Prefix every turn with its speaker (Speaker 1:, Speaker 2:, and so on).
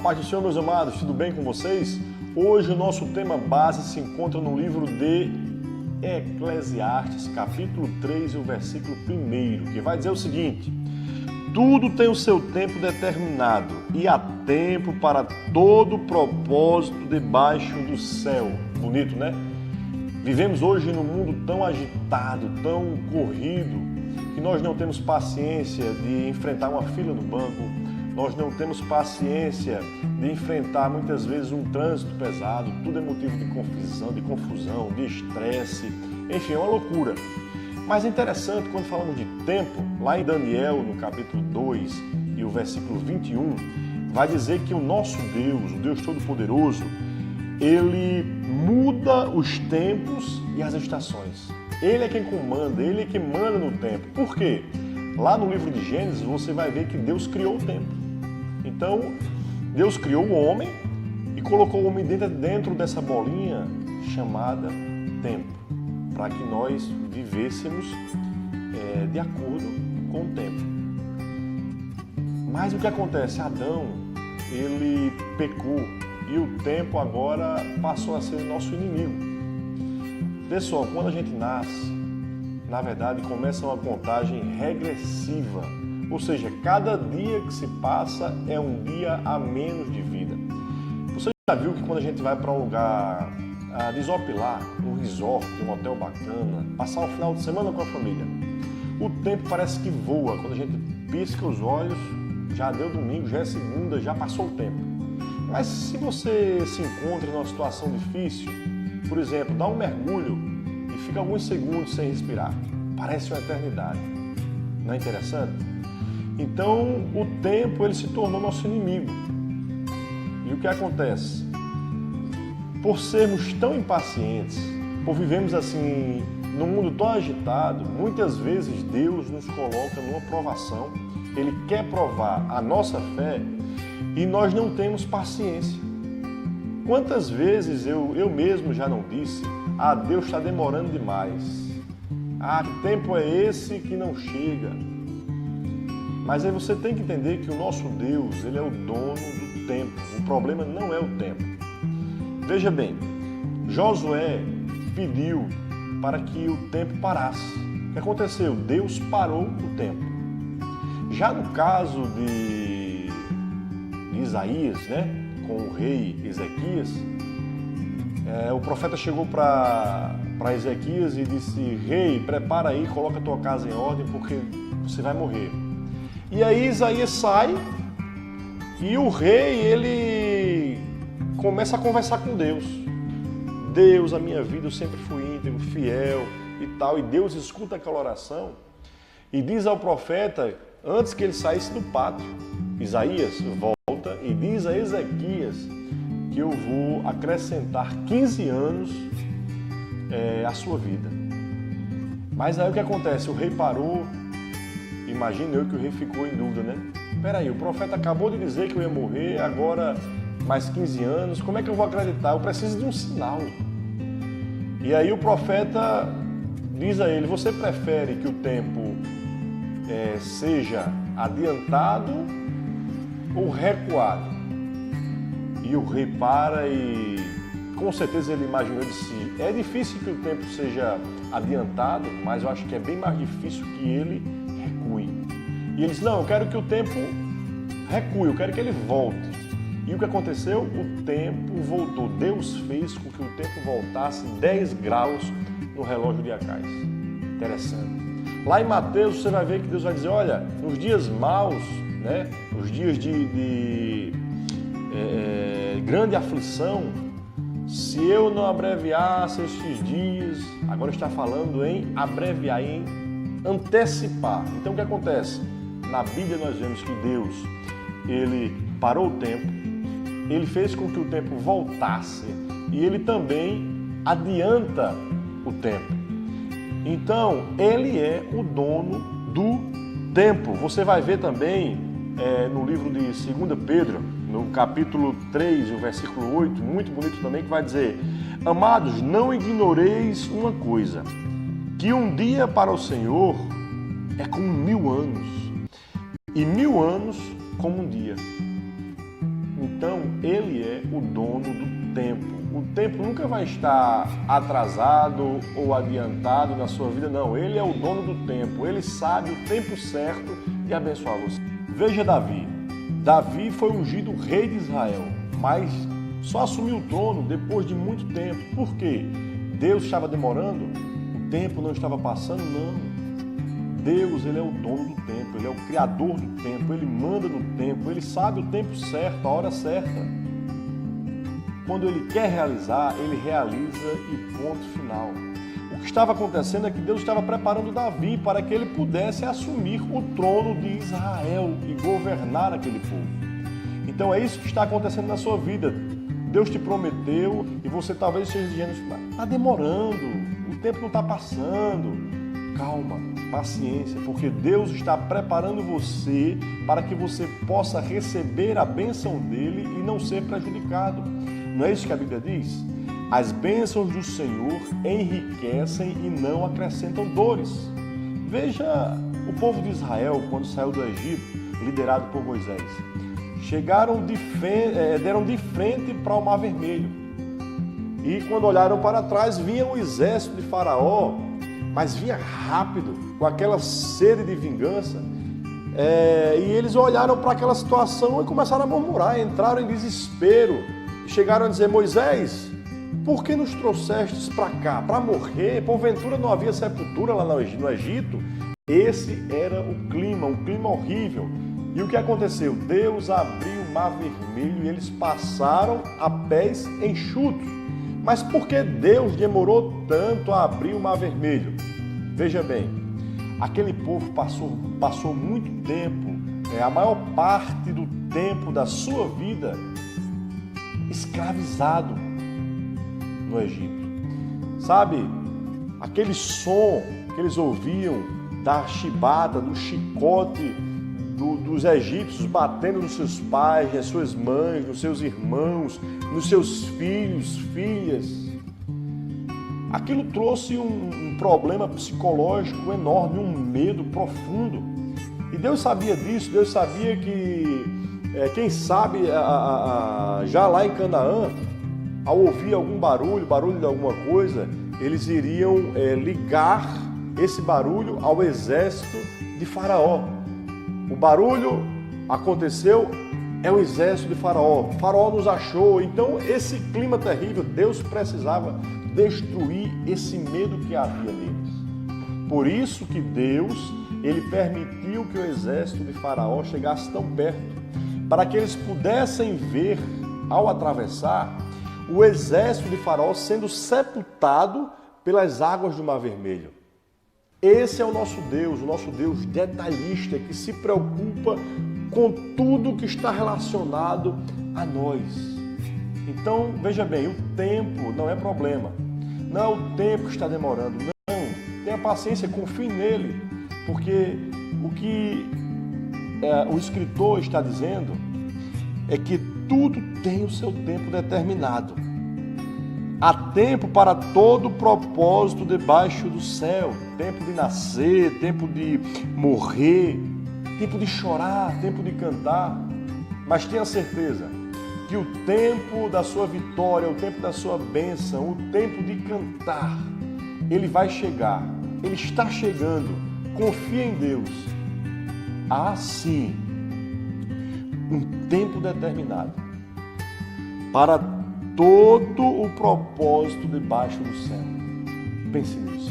Speaker 1: Paz do Senhor, meus amados, tudo bem com vocês? Hoje o nosso tema base se encontra no livro de Eclesiastes, capítulo 3 e o versículo 1, que vai dizer o seguinte: tudo tem o seu tempo determinado e há tempo para todo propósito debaixo do céu. Bonito, né? Vivemos hoje num mundo tão agitado, tão corrido, que nós não temos paciência de enfrentar uma fila no banco, nós não temos paciência de enfrentar muitas vezes um trânsito pesado, tudo é motivo de confusão, de estresse, enfim, é uma loucura. Mas é interessante, quando falamos de tempo, lá em Daniel, no capítulo 2 e o versículo 21, vai dizer que o nosso Deus, o Deus Todo-Poderoso, Ele muda os tempos e as estações. Ele é quem comanda, Ele é quem manda no tempo. Por quê? Lá no livro de Gênesis, você vai ver que Deus criou o tempo. Então, Deus criou o homem e colocou o homem dentro dessa bolinha chamada tempo, para que nós vivêssemos de acordo com o tempo. Mas o que acontece? Adão, ele pecou e o tempo agora passou a ser o nosso inimigo. Pessoal, quando a gente nasce, na verdade começa uma contagem regressiva, ou seja, cada dia que se passa é um dia a menos de vida. Você já viu que quando a gente vai para um lugar desopilar, um resort, um hotel bacana, passar um final de semana com a família, o tempo parece que voa. Quando a gente pisca os olhos, já deu domingo, já é segunda, já passou o tempo. Mas se você se encontra numa situação difícil, por exemplo, dá um mergulho e fica alguns segundos sem respirar, parece uma eternidade. Não é interessante? Então, o tempo ele se tornou nosso inimigo. E o que acontece? Por sermos tão impacientes, por vivemos assim num mundo tão agitado, muitas vezes Deus nos coloca numa provação. Ele quer provar a nossa fé e nós não temos paciência. Quantas vezes eu mesmo já não disse: ah, Deus está demorando demais. Ah, que tempo é esse que não chega? Mas aí você tem que entender que o nosso Deus, Ele é o dono do tempo. O problema não é o tempo. Veja bem, Josué pediu para que o tempo parasse. O que aconteceu? Deus parou o tempo. Já no caso de Isaías, né, com o rei Ezequias, o profeta chegou para Ezequias e disse: rei, prepara aí, coloca a tua casa em ordem, porque você vai morrer. E aí Isaías sai e o rei, ele começa a conversar com Deus. Deus, a minha vida eu sempre fui íntegro, fiel e tal. E Deus escuta aquela oração e diz ao profeta, antes que ele saísse do pátio: Isaías, volta e diz a Ezequias que eu vou acrescentar 15 anos à sua vida. Mas aí o que acontece? O rei parou. Imagino eu que o rei ficou em dúvida, né? Peraí, o profeta acabou de dizer que eu ia morrer, agora mais 15 anos, como é que eu vou acreditar? Eu preciso de um sinal. E aí o profeta diz a ele: você prefere que o tempo seja adiantado ou recuado? E o rei para e com certeza ele imaginou de si: é difícil que o tempo seja adiantado, mas eu acho que é bem mais difícil que ele recue. E ele disse: não, eu quero que o tempo recue, eu quero que ele volte. E o que aconteceu? O tempo voltou. Deus fez com que o tempo voltasse 10 graus no relógio de Acais. Interessante. Lá em Mateus você vai ver que Deus vai dizer: olha, nos dias maus, né, os dias de grande aflição, se eu não abreviasse estes dias, agora está falando em abreviar, em antecipar. Então o que acontece? Na Bíblia nós vemos que Deus, Ele parou o tempo, Ele fez com que o tempo voltasse e Ele também adianta o tempo. Então, Ele é o dono do tempo. Você vai ver também no livro de 2 Pedro, no capítulo 3, o versículo 8, muito bonito também, que vai dizer: amados, não ignoreis uma coisa, que um dia para o Senhor é como 1000 anos, e 1000 anos como um dia. Então, ele é o dono do tempo. O tempo nunca vai estar atrasado ou adiantado na sua vida, não. Ele é o dono do tempo. Ele sabe o tempo certo de abençoar você. Veja Davi. Davi foi ungido rei de Israel, mas só assumiu o trono depois de muito tempo. Por quê? Deus estava demorando? O tempo não estava passando? Não. Deus, ele é o dono do tempo, ele é o criador do tempo, ele manda no tempo, ele sabe o tempo certo, a hora certa. Quando ele quer realizar, ele realiza e ponto final. O que estava acontecendo é que Deus estava preparando Davi para que ele pudesse assumir o trono de Israel e governar aquele povo. Então é isso que está acontecendo na sua vida. Deus te prometeu e você talvez esteja dizendo, está demorando, o tempo não está passando. Calma, paciência, porque Deus está preparando você para que você possa receber a bênção dele e não ser prejudicado. Não é isso que a Bíblia diz? As bênçãos do Senhor enriquecem e não acrescentam dores. Veja o povo de Israel quando saiu do Egito, liderado por Moisés. Deram de frente para o Mar Vermelho. E quando olharam para trás, vinha o exército de Faraó, mas vinha rápido, com aquela sede de vingança. E eles olharam para aquela situação e começaram a murmurar, entraram em desespero. Chegaram a dizer, Moisés, por que nos trouxestes para cá? Para morrer? Porventura não havia sepultura lá no Egito? Esse era o clima, um clima horrível. E o que aconteceu? Deus abriu o Mar Vermelho e eles passaram a pés enxutos. Mas por que Deus demorou tanto a abrir o Mar Vermelho? Veja bem, aquele povo passou muito tempo, a maior parte do tempo da sua vida, escravizado no Egito. Sabe, aquele som que eles ouviam da chibata, do chicote dos egípcios batendo nos seus pais, nas suas mães, nos seus irmãos, nos seus filhos, filhas. Aquilo trouxe um problema psicológico enorme, um medo profundo. E Deus sabia disso, Deus sabia que, quem sabe, já lá em Canaã, ao ouvir algum barulho de alguma coisa, eles iriam ligar esse barulho ao exército de Faraó. O barulho aconteceu, é o exército de Faraó. Faraó nos achou. Então, esse clima terrível, Deus precisava destruir esse medo que havia neles. Por isso que Deus, ele permitiu que o exército de Faraó chegasse tão perto, para que eles pudessem ver, ao atravessar, o exército de Faraó sendo sepultado pelas águas do Mar Vermelho. Esse é o nosso Deus detalhista, que se preocupa com tudo que está relacionado a nós. Então, veja bem, o tempo não é problema. Não é o tempo que está demorando, não. Tenha paciência, confie nele, porque o que o escritor está dizendo é que tudo tem o seu tempo determinado. Há tempo para todo propósito debaixo do céu. Tempo de nascer, tempo de morrer, tempo de chorar, tempo de cantar. Mas tenha certeza que o tempo da sua vitória, o tempo da sua bênção, o tempo de cantar, ele vai chegar. Ele está chegando. Confia em Deus. Há sim um tempo determinado para todo o propósito debaixo do céu. Pense nisso.